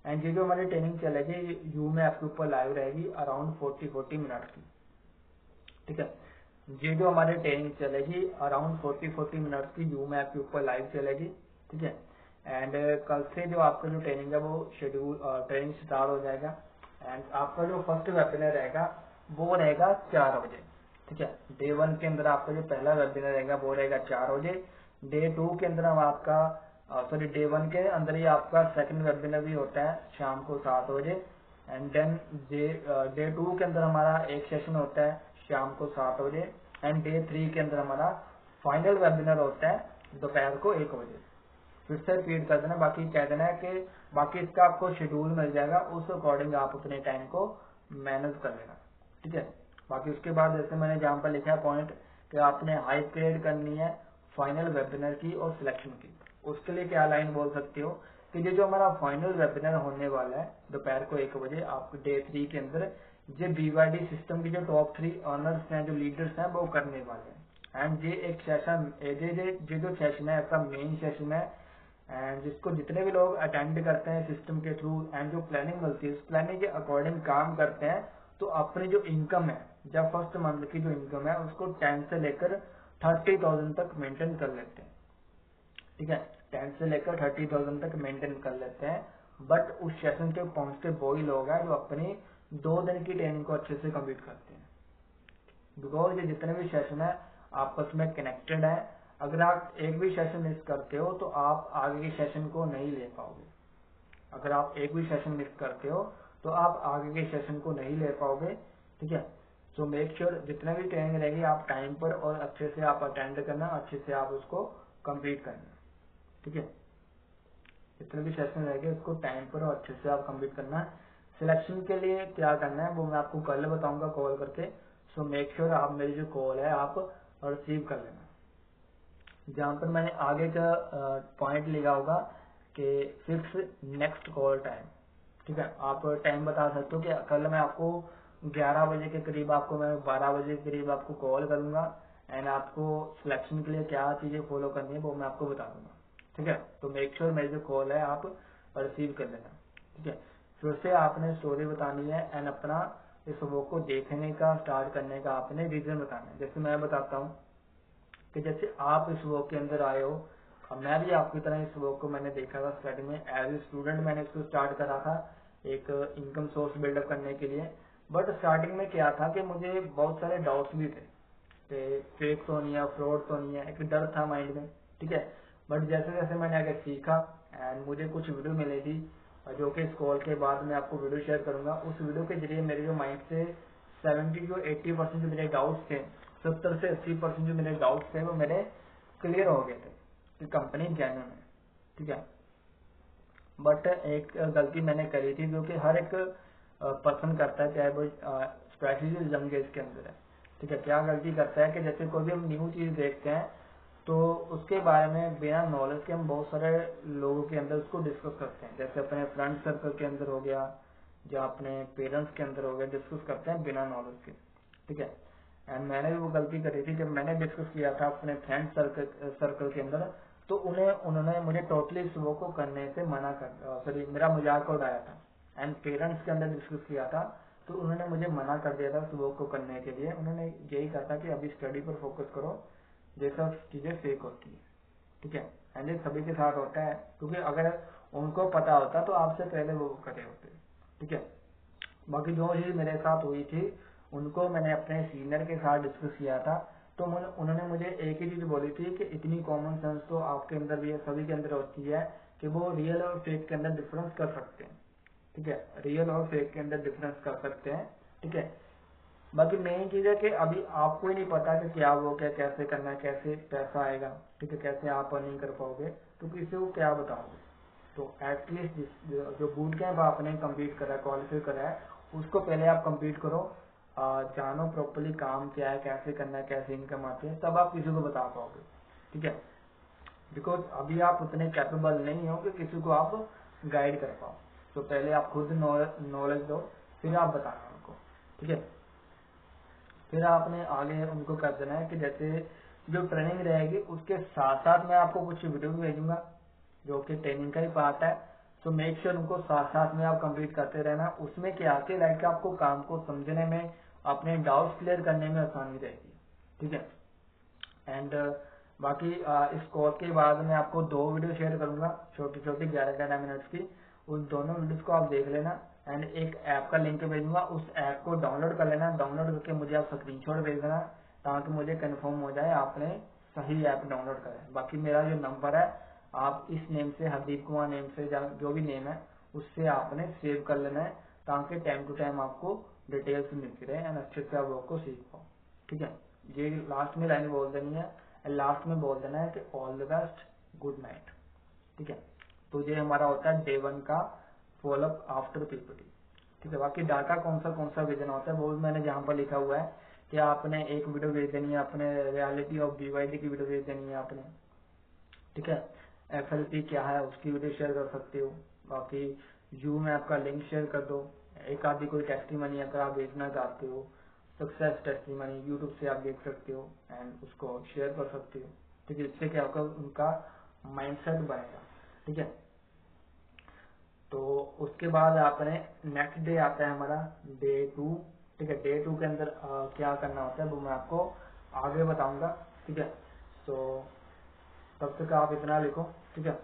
एंड ये जो हमारी ट्रेनिंग चलेगी यूम ऐप के ऊपर लाइव रहेगी अराउंड 40 मिनट की, ठीक है। ये जो हमारी ट्रेनिंग चलेगी अराउंड 40 मिनट की यूम ऐप के ऊपर लाइव चलेगी, ठीक है। एंड कल से जो आपका जो ट्रेनिंग है वो शेड्यूल ट्रेनिंग स्टार्ट हो जाएगा। एंड आपका जो फर्स्ट वेबिनार रहेगा वो रहेगा 4 बजे, ठीक है। डे 1 के अंदर आपका जो पहला वेबिनार रहेगा वो रहेगा 4 बजे। डे 2 के अंदर हम आपका सॉरी डे 1 के अंदर ही आपका सेकंड वेबिनार भी होता है शाम को 7 बजे। एंड देन डे 2 के अंदर हमारा एक सेशन होता है शाम को 7 बजे। एंड डे 3 के अंदर हमारा फाइनल वेबिनार होता है दोपहर को 1 बजे। फिर से रिपीट कर देना, बाकी कह देना है कि बाकी इसका आपको शेड्यूल मिल जाएगा, उस अकॉर्डिंग आप अपने टाइम को मैनेज कर लेना, ठीक है। बाकी उसके बाद जैसे मैंने जहाँ पर लिखा है पॉइंट कि आपने हाई ग्रेड करनी है फाइनल वेबिनार की और सिलेक्शन की, उसके लिए क्या लाइन बोल सकते हो कि ये जो हमारा फाइनल वेबिनार होने वाला है दोपहर को 1 बजे आपको डे 3 के अंदर, ये BYD सिस्टम की जो टॉप 3 ऑनर्स हैं, जो लीडर्स हैं वो करने वाले हैं। एंड ये एक सेशन ये जो सेशन है आपका मेन सेशन है। एंड जिसको जितने भी लोग अटेंड करते हैं सिस्टम के थ्रू एंड जो प्लानिंग मिलती है उस प्लानिंग के अकॉर्डिंग काम करते हैं, तो अपनी जो इनकम है जब फर्स्ट मंथ की जो इनकम है उसको 10 से लेकर 30,000 तक मेंटेन कर लेते हैं, ठीक है। 10 से लेकर 30,000 तक मेंटेन कर लेते हैं। बट उस सेशन के पहुंचते वही लोग हैं जो अपनी 2 दिन की ट्रेनिंग को अच्छे से कंप्लीट करते हैं, बिकॉज ये जितने भी सेशन है आपस में कनेक्टेड है। अगर आप एक भी सेशन मिस करते हो तो आप आगे के सेशन को नहीं ले पाओगे। अगर आप एक भी सेशन मिस करते हो तो आप आगे के सेशन को नहीं ले पाओगे, ठीक है। सो मेक श्योर जितना भी ट्रेनिंग रहेगी आप टाइम पर और अच्छे से आप अटेंड करना, अच्छे से आप उसको कंप्लीट करना, ठीक है। जितने भी सेशन रहेंगे उसको टाइम पर और अच्छे से आप कंप्लीट करना है। सिलेक्शन के लिए क्या करना है वो मैं आपको कल बताऊंगा कॉल करके। सो मेक श्योर आप मेरी जो कॉल है आप रिसीव कर लेना। जहाँ पर मैंने आगे का पॉइंट लिखा होगा कि फिक्स नेक्स्ट कॉल टाइम, ठीक है। आप टाइम बता सकते हो कि कल मैं आपको 11 बजे के करीब आपको मैं 12 बजे के करीब आपको कॉल करूंगा। एंड आपको सिलेक्शन के लिए क्या चीजें फॉलो करनी है वो मैं आपको बता दूंगा, ठीक है। तो मेक श्योर मेरी जो कॉल है आप रिसीव कर लेना, ठीक है। फिर से आपने स्टोरी बतानी है एंड अपना इस वर्क को देखने का स्टार्ट करने का आपने रीजन बताना है। जैसे मैं बताता हूँ कि जैसे आप इस वर्क के अंदर आए हो, मैं भी आपकी तरह इस वर्क को मैंने देखा था स्टार्टिंग में एज ए स्टूडेंट मैंने इसको स्टार्ट करा था एक इनकम सोर्स बिल्डअप करने के लिए। बट स्टार्टिंग में क्या था कि मुझे बहुत सारे डाउट्स भी थे कि फेक तो नहीं है, फ्रॉड तो नहीं है, एक डर था माइंड में, ठीक है। बट जैसे जैसे मैंने आगे सीखा एंड मुझे कुछ वीडियो मिली थी जो कि इस कॉल के बाद मैं आपको वीडियो शेयर करूंगा, उस वीडियो के जरिए मेरे जो माइंड से 70 to 80% जो मेरे डाउट्स थे, 70 से 80% जो मेरे डाउट्स थे वो मेरे क्लियर हो गए थे कि कंपनी जेन्युइन है, ठीक है। बट एक गलती मैंने करी थी जो कि हर एक पर्सन करता है, चाहे वो स्पेशली यंग एज के अंदर है, ठीक है। क्या गलती करता है कि जैसे कोई भी हम न्यू चीज देखते हैं तो उसके बारे में बिना नॉलेज के हम बहुत सारे लोगों के अंदर उसको डिस्कस करते हैं। जैसे अपने फ्रेंड सर्कल के अंदर हो गया या अपने पेरेंट्स के अंदर हो गया, डिस्कस करते हैं बिना नॉलेज के, ठीक है। एंड मैंने भी वो गलती करी थी जब मैंने डिस्कस किया था अपने फ्रेंड सर्कल के अंदर, तो उन्होंने मुझे टोटली इस वो को करने से मना कर सॉरी मेरा मजाक उड़ाया था। एंड पेरेंट्स के अंदर डिस्कस किया था तो उन्होंने मुझे मना कर दिया था इस वो को करने के लिए। उन्होंने यही कहा था कि अभी स्टडी पर फोकस करो, ये सब चीजें फेक होती है, ठीक है। एंड ये सभी के साथ होता है, क्योंकि अगर उनको पता होता तो आपसे पहले वो करे होते। ठीक है, बाकी जो चीज़ मेरे साथ हुई थी उनको मैंने अपने सीनियर के साथ डिस्कस किया था, तो उन्होंने मुझे एक ही चीज़ बोली थी कि इतनी कॉमन सेंस तो आपके अंदर भी है, सभी के अंदर होती है, कि वो रियल और फेक के अंदर डिफरेंस कर सकते हैं। ठीक है, रियल और फेक के अंदर डिफरेंस कर सकते हैं। ठीक है, बाकी मेन चीज़ है कि अभी आपको ही नहीं पता कि क्या वो क्या कैसे करना है, कैसे पैसा आएगा। ठीक है, कैसे आप अर्निंग कर पाओगे, तो किसी को क्या बताओगे। तो एटलीस्ट जो बूट कैंप आपने कंप्लीट करा है, क्वालिफाई करा है, उसको पहले आप कंप्लीट करो, जानो प्रॉपरली काम क्या है, कैसे करना है, कैसे इनकम आती है, तब आप किसी को बता पाओगे। ठीक है, बिकॉज अभी आप उतने कैपेबल नहीं हो कि किसी को आप गाइड कर पाओ। तो पहले आप खुद नॉलेज दो, फिर आप बताना उनको। ठीक है, फिर आपने आगे उनको कर देना है कि जैसे जो ट्रेनिंग रहेगी उसके साथ साथ मैं आपको कुछ वीडियो भी भेजूंगा जो कि ट्रेनिंग का ही पार्ट है। तो मेक श्योर उनको साथ साथ में आप कंप्लीट करते रहना। उसमें क्या आके लाइक आपको काम को समझने में, अपने डाउट्स क्लियर करने में आसानी रहेगी। ठीक है, एंड बाकी इस कोर्स के बाद मैं आपको 2 वीडियो शेयर करूंगा, छोटी छोटी 11-11 मिनट्स की। उन दोनों वीडियोस को आप देख लेना, एंड एक ऐप का लिंक भेजूंगा, उस ऐप को डाउनलोड कर लेना। डाउनलोड करके मुझे आप स्क्रीनशॉट भेज देना, ताकि मुझे कंफर्म हो जाए आपने सही ऐप डाउनलोड करा है। बाकी मेरा जो नंबर है, आप इस नेम से, हरदीप कुमार नेम से, जो भी नेम है उससे आपने सेव कर लेना है, ताकि टाइम टू टाइम आपको डिटेल्स मिलती रहे एंड अच्छे से आप वर्क को सीख पाओ। ठीक है, ये लास्ट में लाइन बोल देनी है, लास्ट में बोल देना है कि all the best, good night. ठीक है, तो ये हमारा होता है डे 1 का फॉलोअप आफ्टर पीपीटी। ठीक है, बाकी डाटा कौन सा विजन होता है वो भी मैंने जहाँ पर लिखा हुआ है कि आपने एक वीडियो भेज देनी है, अपने रियलिटी ऑफ BYD की वीडियो भेज देनी है आपने। ठीक है, FLP क्या है उसकी वीडियो शेयर कर सकते हो। बाकी यू में आपका लिंक शेयर कर दो, एक आधी कोई टेस्टिमनी अगर आप भेजना चाहते हो, सक्सेस टेस्टिमनी यूट्यूब से आप देख सकते हो एंड उसको शेयर कर सकते हो। ठीक है, इससे क्या होगा, उनका माइंडसेट बनेगा। ठीक है, तो उसके बाद आपने नेक्स्ट डे आता है हमारा डे 2। ठीक है, डे 2 के अंदर क्या करना होता है वो मैं आपको आगे बताऊंगा। ठीक है, तो तब तक आप इतना लिखो। ठीक है।